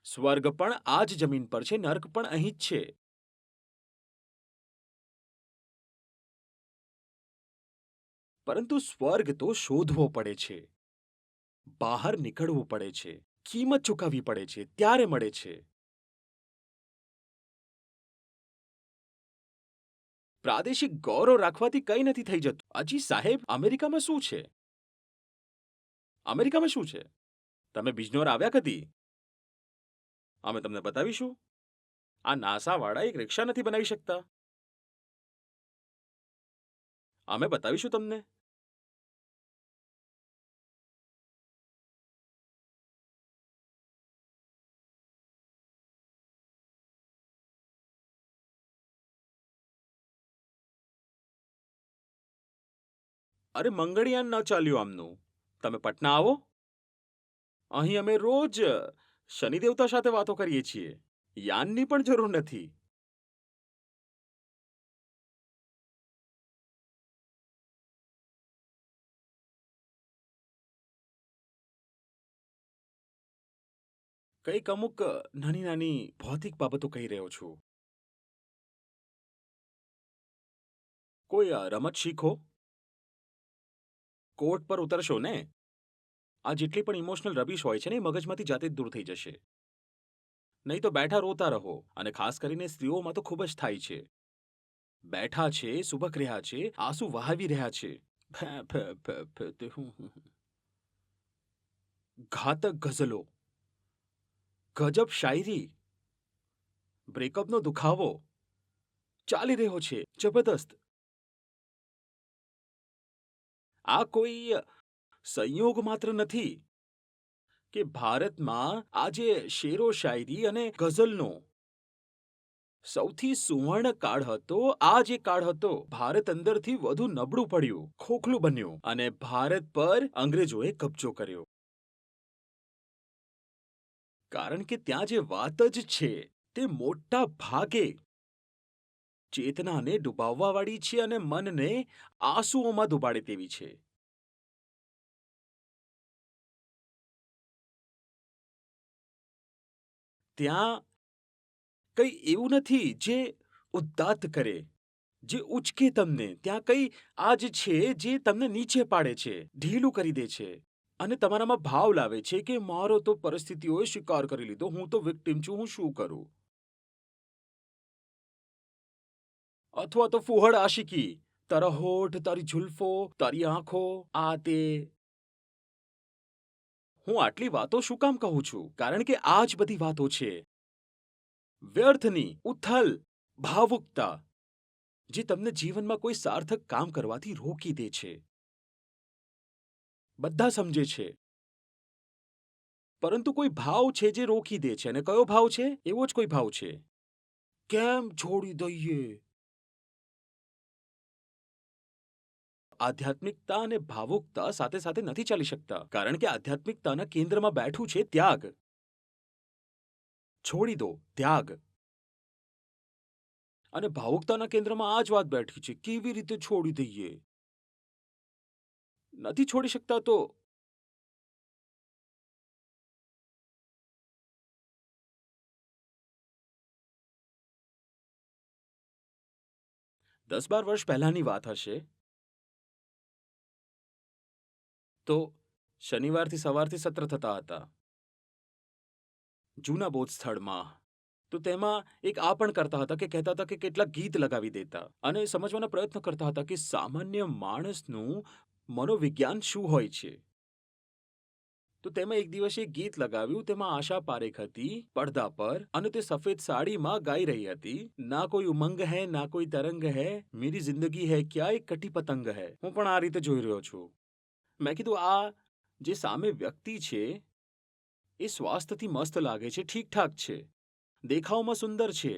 Speaker 2: સ્વર્ગ પણ આ જ જમીન પર છે, નર્ક પણ અહીં જ છે. પરંતુ સ્વર્ગ તો શોધવો પડે છે, બહાર નીકળવું પડે છે, કિંમત ચૂકવવી પડે છે, ત્યારે મળે છે. પ્રાદેશિક ગૌરવ રાખવાથી કંઈ નથી થઈ જતું. અજી સાહેબ, અમેરિકામાં શું છે? અમેરિકામાં શું છે? તમે બિજનોર આવ્યા કદી? અમે તમને બતાવીશું. આ નાસા વાળા એક રિક્ષા નથી બનાવી શકતા. અમે બતાવીશું તમને. અરે મંગળયાન ન ચાલ્યું આમનું. તમે પટના આવો, અહીં અમે રોજ શનિ દેવતા સાથે વાતો કરીએ છીએ. યાનની પણ જરૂર નથી. કંઈક અમુક નાની નાની ભૌતિક બાબતો કહી રહ્યો છું. કોઈ રમત શીખો. કોર્ટ પર ઉતરશો ને, આ જેટલી પણ ઇમોશનલ રબીશ હોય છે ને એ મગજમાંથી જાતે જ દૂર થઈ જશે. નહીં તો બેઠા રોતા રહો. અને ખાસ કરીને સ્ત્રીઓમાં તો ખૂબ જ થાય છે. બેઠા છે, સુબક રહ્યા છે, આંસુ વહાવી રહ્યા છે. ફે, ફે, ફે, ફે, તે હું, હું, હું. ઘાતક ગઝલો, ગજબ શાયરી, બ્રેકઅપનો દુખાવો ચાલી રહ્યો છે જબરદસ્ત. આ કોઈ સંયોગ માત્ર નથી કે ભારતમાં આજે શેરો શાયરી અને ગઝલનો સૌથી સુવર્ણ કાળ હતો. આ જે કાળ હતો, ભારત અંદરથી વધુ નબળું પડ્યું, ખોખલું બન્યું અને ભારત પર અંગ્રેજોએ કબજો કર્યો. કારણ કે ત્યાં જે વાત જ છે તે મોટા ભાગે ચેતનાને ડૂબાવવાવાળી છે અને મનને આંસુઓમાં ડૂબાડે તેવી છે. ત્યાં કંઈ એવું નથી જે ઉદ્દાત કરે, જે ઉચકે તમને. ત્યાં કંઈ આ જ છે જે તમને નીચે પાડે છે, ઢીલું કરી દે છે અને તમારામાં ભાવ લાવે છે કે મારો તો પરિસ્થિતિઓએ સ્વીકાર કરી લીધો, હું તો વિક્ટિમ છું, હું શું કરું? અથવા તો ફુહડ આશિકી, તારા હોઠ, તારી ઝુલ્ફો, તારી આંખો, આ તે. હું આટલી વાતો શું કામ કહું છું? કારણ કે આ જ બધી વાતો છે વ્યર્થની ઉથલ ભાવુકતા, જે તમને જીવનમાં કોઈ સાર્થક કામ કરવાથી રોકી દે છે. બધા સમજે છે, પરંતુ કોઈ ભાવ છે જે રોકી દે છે. અને કયો ભાવ છે? એવો જ કોઈ ભાવ છે. કેમ છોડી દઈએ? આધ્યાત્મિકતા અને ભાવુકતા સાથે સાથે નથી ચાલી શકતા. કારણ કે આધ્યાત્મિકતાના કેન્દ્રમાં બેઠું છે ત્યાગ. છોડી દો, ત્યાગ. અને ભાવુકતાના કેન્દ્રમાં આ જ વાત બેઠી છે. કેવી રીતે છોડી દઈએ? નથી છોડી શકતા તો 10-12 વર્ષ પહેલાની વાત હશે. તો શનિવારથી સવારથી સત્ર થતા હતા જૂના બોધ સ્થળમાં. તો તેમાં એક આ પણ કરતા હતા કે કહેતા હતા કે કેટલાક ગીત લગાવી દેતા અને સમજવાનો પ્રયત્ન કરતા હતા કે સામાન્ય માણસનું મનોવિજ્ઞાન શું હોય છે. તો તેમાં એક દિવસે એક ગીત લગાવ્યું. તેમાં આશા પારેખ હતી પડદા પર અને તે સફેદ સાડીમાં ગાઈ રહી હતી. ના કોઈ ઉમંગ હૈ, ના કોઈ તરંગ હૈ, મેરી જિંદગી હૈ ક્યા એક કટી પતંગ હૈ. હું પણ આ રીતે જોઈ રહ્યો છું. મેં કીધું આ જે સામે વ્યક્તિ છે એ સ્વાસ્થ્યથી મસ્ત લાગે છે, ઠીકઠાક છે, દેખાવમાં સુંદર છે,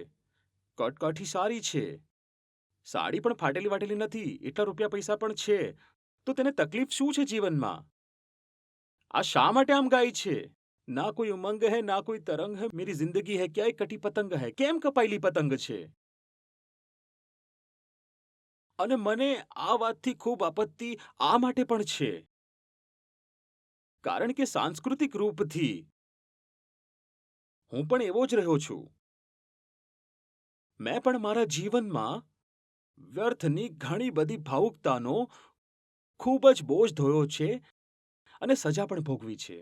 Speaker 2: કટકાઠી સારી છે, સાડી પણ ફાટેલી વાટેલી નથી, એટલા રૂપિયા પૈસા પણ છે. તો તેને તકલીફ શું છે જીવનમાં? આ શા માટે આમ ગાય છે? ના કોઈ ઉમંગ હૈ, ના કોઈ તરંગ હૈ, મેરી જિંદગી હૈ ક્યા એક કટી પતંગ હૈ. કેમ કપાયેલી પતંગ છે? અને મને આ વાતથી ખૂબ આપત્તિ આ માટે પણ છે કારણ કે સાંસ્કૃતિક રૂપથી હું પણ એવો જ રહ્યો છું. મેં પણ મારા જીવનમાં વ્યર્થની ઘણી બધી ભાવુકતાનો ખૂબ જ બોજ ધોયો છે અને સજા પણ ભોગવી છે.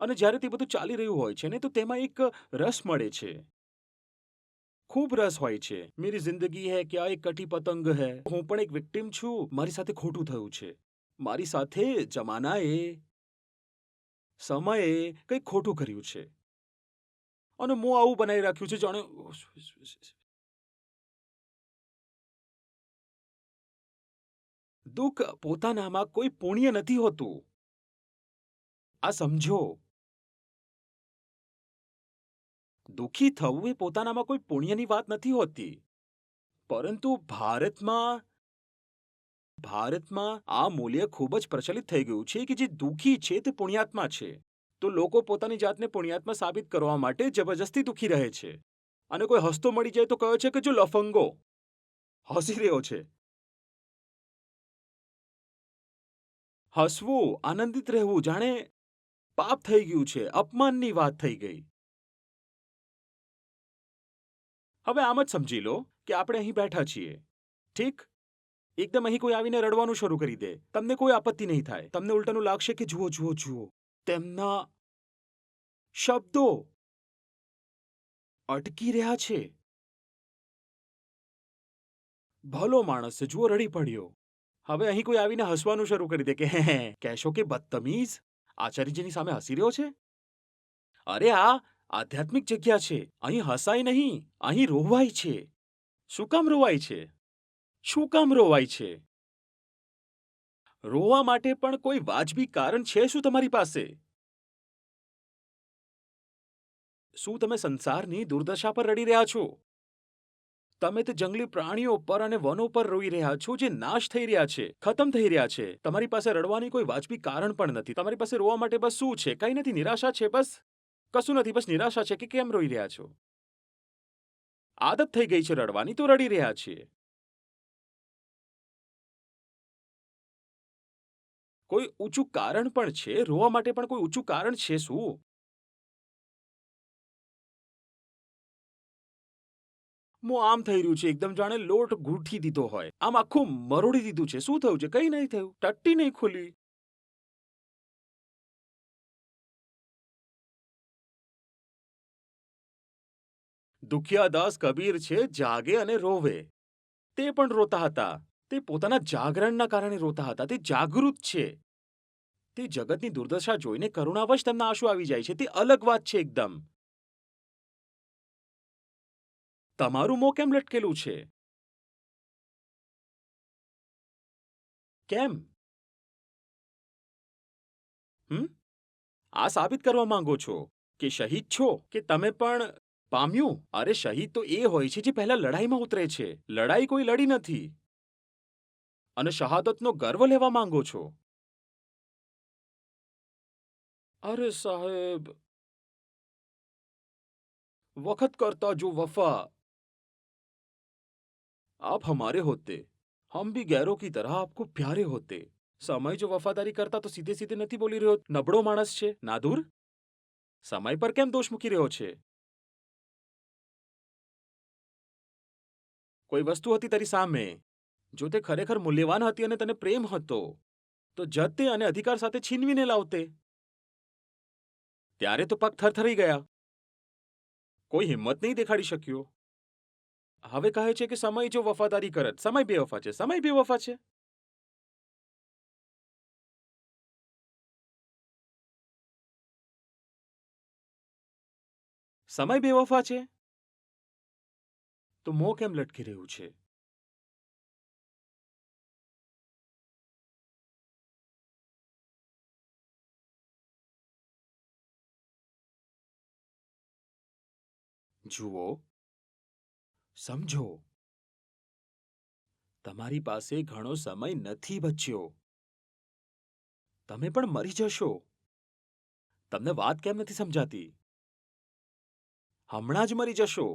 Speaker 2: અને જ્યારે તે બધું ચાલી રહ્યું હોય છે ને, તો તેમાં એક રસ મળે છે. ખૂબ રસ હોય છે. મેરી જિંદગી હૈ ક્યા એક કટી પતંગ હૈ. હું પણ એક વિક્ટિમ છું. મારી સાથે ખોટું થયું છે. મારી સાથે જમાનાએ, સમયે કંઈક ખોટું કર્યું છે અને મોં આવું બનાવી રાખ્યું છે જાણે દુઃખ પોતાનામાં કોઈ પુણ્ય નથી હોતું. આ સમજો. દુઃખી થવું એ પોતાનામાં કોઈ પુણ્યની વાત નથી હોતી. પરંતુ ભારતમાં આ મૂલ્ય ખૂબ જ પ્રચલિત થઈ ગયું છે કે જે દુઃખી છે તે પુણ્યાત્મા છે. તો લોકો પોતાની જાતને પુણ્યાત્મા સાબિત કરવા માટે જબરજસ્તી દુઃખી રહે છે. અને કોઈ હસતો મળી જાય તો કહે છે કે જો લફંગો હસી રહ્યો છે. હસવું, આનંદિત રહેવું જાણે પાપ થઈ ગયું છે, અપમાનની વાત થઈ ગઈ. હવે આમ જ સમજી લો કે આપણે અહીં બેઠા છીએ, ઠીક? એકદમ અહીં કોઈ આવીને રડવાનું શરૂ કરી દે, તમને કોઈ આપત્તિ નહીં થાય. તમને ઉલટાનું લાગશે કે જુઓ જુઓ જુઓ તેમના શબ્દો અટકી રહ્યા છે. ભલો માણસ છે, જુઓ રડી પડ્યો. હવે અહીં કોઈ આવીને હસવાનું શરૂ કરી દે કે હે હે, કહેશો કે બદતમીઝ આચાર્યજીની સામે હસી રહ્યો છે. અરે આ આધ્યાત્મિક જગ્યા છે, અહીં હસાય નહીં, અહીં રોવાય છે. શું કામ રોવાય છે? શું કામ રોવાય છે? રોવા માટે પણ કોઈ વાજબી કારણ છે શું તમારી પાસે? શું તમે સંસારની દુર્દશા પર રડી રહ્યા છો? તમે તે જંગલી પ્રાણીઓ પર અને વનો પર રોઈ રહ્યા છો જે નાશ થઈ રહ્યા છે, ખતમ થઈ રહ્યા છે. તમારી પાસે રડવાની કોઈ વાજબી કારણ પણ નથી. તમારી પાસે રોવા માટે બસ શું છે? કંઈ નથી, નિરાશા છે. બસ કશું નથી, બસ નિરાશા છે કે કેમ રોઈ રહ્યા છો. આદત થઈ ગઈ છે રડવાની તો રડી રહ્યા છીએ. કોઈ ઊંચું કારણ પણ છે? રોવા માટે પણ કોઈ ઊંચું કારણ છે શું? મો આમ થઈ રહ્યું છે, એકદમ જાણે લોટ ગૂંથી દીધો હોય. આમ આખું મરોડી દીધું છે. શું થયું છે? કંઈ નહીં થયું. ટટ્ટી નહીં ખુલી. દુખિયાદાસ કબીર છે, જાગે અને રોવે. તે પણ રોતા હતા. તે પોતાના જાગરણના કારણે રોતા હતા. તે જાગૃત છે. તે જગતની દુર્દશા જોઈને કરુણાવશ તેમના આંસુ આવી જાય છે. તે અલગ વાત છે એકદમ. તમારું મોં કેમ લટકેલું છે? કેમ? આ સાબિત કરવા માંગો છો કે શહીદ છો કે તમે પણ પામ્યું? અરે શહીદ તો એ હોય છે જે પહેલા લડાઈમાં ઉતરે છે. લડાઈ કોઈ લડી નથી. અને શહાદતનો ગર્વ લેવા માંગો છો? અરે સાહેબ, वक्त करता जो वफा आप हमारे होते, हम भी गैरों की तरह आपको प्यारे होते. સમય જો વફાદારી કરતા તો સીધે સીધે નથી બોલી રહ્યો. નબળો માણસ છે નાદુર. સમય પર કેમ દોષ મૂકી રહ્યો છે? કોઈ વસ્તુ હતી તારી સામે, જો તે ખરેખર મૂલ્યવાન હતી અને તને પ્રેમ હતો તો જતે અને અધિકાર સાથે છીનવીને લાવતે. ત્યારે તો પગ થરથરી ગયા. કોઈ હિંમત નહીં દેખાડી શક્યો. હવે કહે છે કે સમય જો વફાદારી કરત. સમય બેવફા છે. સમય બેવફા છે. સમય બેવફા છે તો મોં કેમ લટકી રહ્યું છે? જુઓ, સમજો, તમારી પાસે ઘણો સમય નથી બચ્યો. તમે પણ મરી જશો. તમને વાત કેમ નથી સમજાતી? હમણાં જ મરી જશો.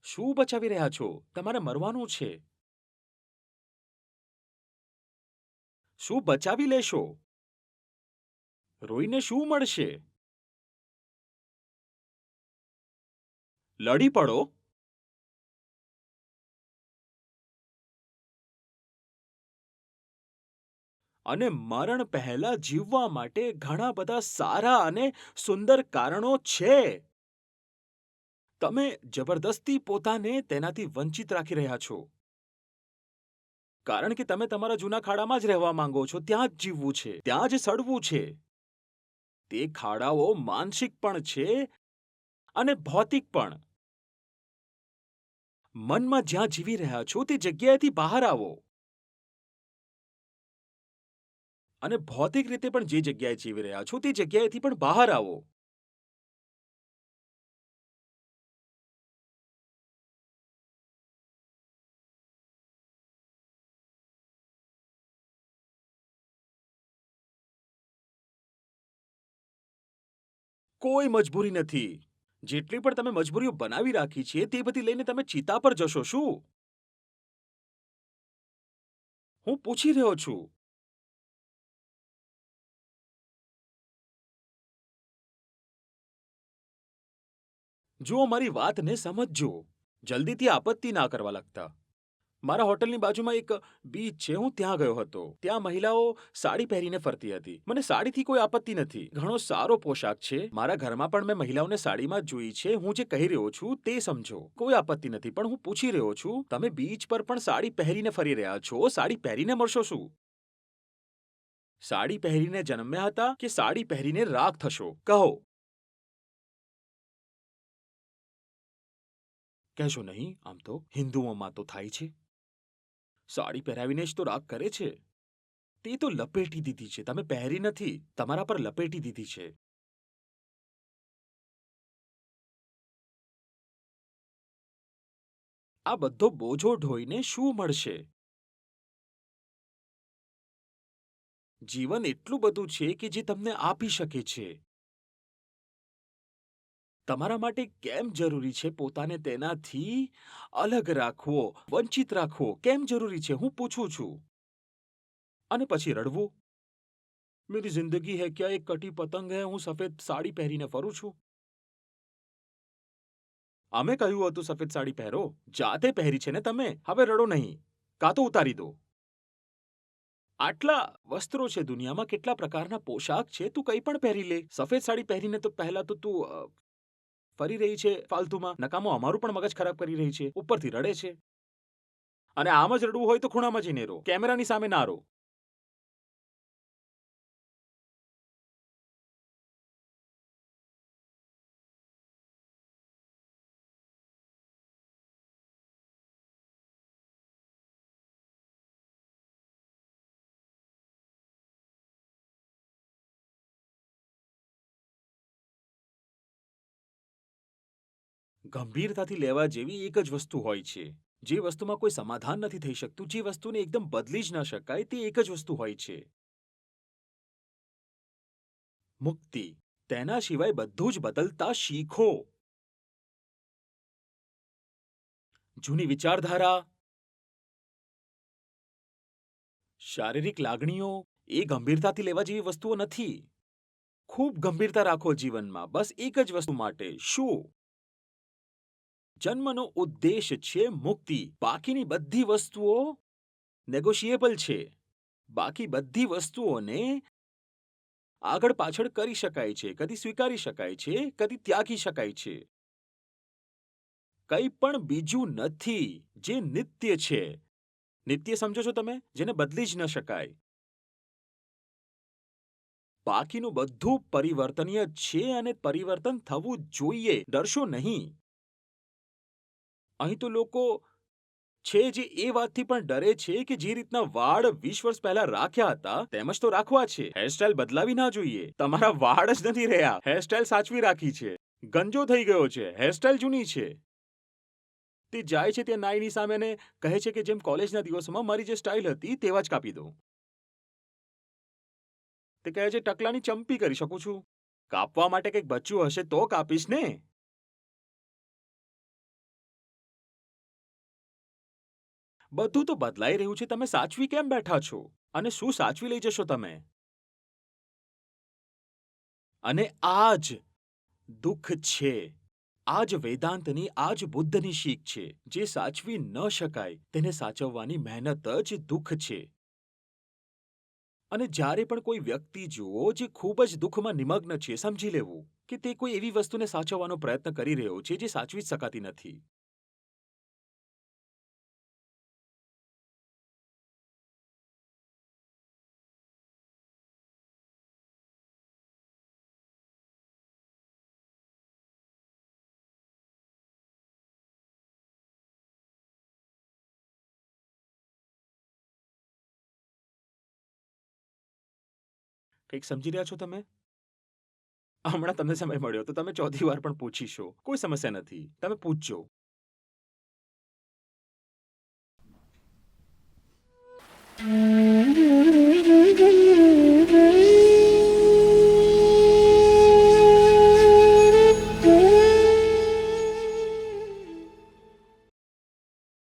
Speaker 2: શું બચાવી રહ્યા છો? તમારે મરવાનું છે. શું બચાવી લેશો? રોઈને શું મળશે? લડી પડો. અને મરણ પહેલા જીવવા માટે ઘણા બધા સારા અને સુંદર કારણો છે. તમે જબરદસ્તી પોતાને તેનાથી વંચિત રાખી રહ્યા છો. કારણ કે તમે તમારા જૂના ખાડામાં જ રહેવા માંગો છો. ત્યાં જ જીવવું છે, ત્યાં જ સડવું છે. તે ખાડાઓ માનસિક પણ છે અને ભૌતિક પણ. મનમાં જ્યાં જીવી રહ્યા છો તે જગ્યાએથી બહાર આવો. અને ભૌતિક રીતે પણ જે જગ્યાએ જીવી રહ્યા છો તે જગ્યાએથી પણ બહાર આવો. કોઈ મજબૂરી નથી. જેટલી પણ તમે મજબૂરીઓ બનાવી રાખી છે તે બધી લઈને તમે ચિતા પર જશો શું? હું પૂછી રહ્યો છું. જુઓ, મારી વાતને સમજજો. જલ્દીથી આપત્તિ ના કરવા લાગતા. મારા હોટલની બાજુમાં એક બીચ છે, હું ત્યાં ગયો હતો. ત્યાં મહિલાઓ સાડી પહેરીને ફરતી હતી. મને સાડીથી કોઈ આપત્તિ નથી. ઘણો સારો પોશાક છે. મારા ઘરમાં પણ મેં મહિલાઓને સાડીમાં જ જોઈ છે. હું જે કહી રહ્યો છું તે સમજો. કોઈ આપત્તિ નથી. પણ હું પૂછી રહ્યો છું, તમે બીચ પર પણ સાડી પહેરીને ફરી રહ્યા છો. સાડી પહેરીને મરશો શું? સાડી પહેરીને જન્મ્યા હતા કે સાડી પહેરીને રાખ થશો? કહો. કહેશો નહીં. આમ તો હિન્દુઓમાં તો થાય છે. સાડી પહેરાવીને જ તો રાગ કરે છે. તે તો લપેટી દીધી છે. તમે પહેરી નથી, તમારા પર લપેટી દીધી છે. આ બધો બોજો ઢોઈને શું મળશે? જીવન એટલું બધું છે કે જે તમને આપી શકે છે. તમારા માટે કેમ જરૂરી છે પોતાને તેનાથી અલગ રાખવો, વંચિત રાખવો? કેમ જરૂરી છે? હું પૂછું છું. અને પછી રડવું? મેરી જિંદગી હૈ ક્યા એક કટી પતંગ હૈ, હું સફેદ સાડી પહેરીને ફરું છું. અમે કહ્યું હતું સફેદ સાડી પહેરો. જાતે પહેરી છે ને તમે. હવે રડો નહીં. કાં તો ઉતારી દો. આટલા વસ્ત્રો છે દુનિયામાં, કેટલા પ્રકારના પોશાક છે. તું કંઈ પણ પહેરી લે. સફેદ સાડી પહેરીને તો પહેલા તો તું ફરી રહી છે ફાલતુમાં. નકામો અમારું પણ મગજ ખરાબ કરી રહી છે. ઉપરથી રડે છે. અને આમ જ રડવું હોય તો ખૂણામાં જઈને રો. કેમેરાની સામે ના રો. ગંભીરતાથી લેવા જેવી એક જ વસ્તુ હોય છે. જે વસ્તુમાં કોઈ સમાધાન નથી થઈ શકતું, જે વસ્તુને એકદમ બદલી જ ન શકાય, તે એક જ વસ્તુ હોય છે. મુક્તિ. તેના સિવાય બધું જ બદલતા શીખો. જૂની વિચારધારા, શારીરિક લાગણીઓ એ ગંભીરતાથી લેવા જેવી વસ્તુઓ નથી. ખૂબ ગંભીરતા રાખો જીવનમાં, બસ એક જ વસ્તુ માટે. શું? જન્મનો ઉદ્દેશ છે મુક્તિ. બાકીની બધી વસ્તુઓ નેગોશિયેબલ છે. બાકી બધી વસ્તુઓને આગળ પાછળ કરી શકાય છે. કદી સ્વીકારી શકાય છે, કદી ત્યાગી શકાય છે. કંઈ પણ બીજું નથી જે નિત્ય છે. નિત્ય સમજો છો તમે? જેને બદલી જ ન શકાય. બાકીનું બધું પરિવર્તનીય છે અને પરિવર્તન થવું જોઈએ. ડરશો નહીં. અહીં તો લોકો છે જે એ વાતથી પણ ડરે છે કે જે રીતના વાળ 20 વર્ષ પહેલા રાખ્યા હતા તેમ જ તો રાખવા છે. હેરસ્ટાઇલ બદલાવી ના જોઈએ. તમારા વાળ જ નથી રહ્યા, હેરસ્ટાઇલ સાચવી રાખી છે. ગંજો થઈ ગયો છે, હેરસ્ટાઇલ જૂની છે. તે જાય છે ત્યાં નાઈની સામે અને કહે છે કે જેમ કોલેજના દિવસોમાં મારી જે સ્ટાઇલ હતી તેવા જ કાપી દો. તે કહે છે ટકલાની ચંપી કરી શકું છું. કાપવા માટે કંઈક બચ્યું હશે તો કાપીશ ને. બધું તો બદલાઈ રહ્યું છે. તમે સાચવી કેમ બેઠા છો? અને શું સાચવી લઈ જશો તમે? અને આ જ દુઃખ છે. આ જ વેદાંતની, આ જ બુદ્ધની શીખ છે. જે સાચવી ન શકાય તેને સાચવવાની મહેનત જ દુઃખ છે. અને જ્યારે પણ કોઈ વ્યક્તિ જુઓ જે ખૂબ જ દુઃખમાં નિમગ્ન છે, સમજી લેવું કે તે કોઈ એવી વસ્તુને સાચવવાનો પ્રયત્ન કરી રહ્યો છે જે સાચવી જ શકાતી નથી. કંઈક સમજી રહ્યા છો તમે? હમણાં તમને સમય મળ્યો તો તમે ચોથી વાર પણ પૂછીશો. કોઈ સમસ્યા નથી. તમે પૂછજો.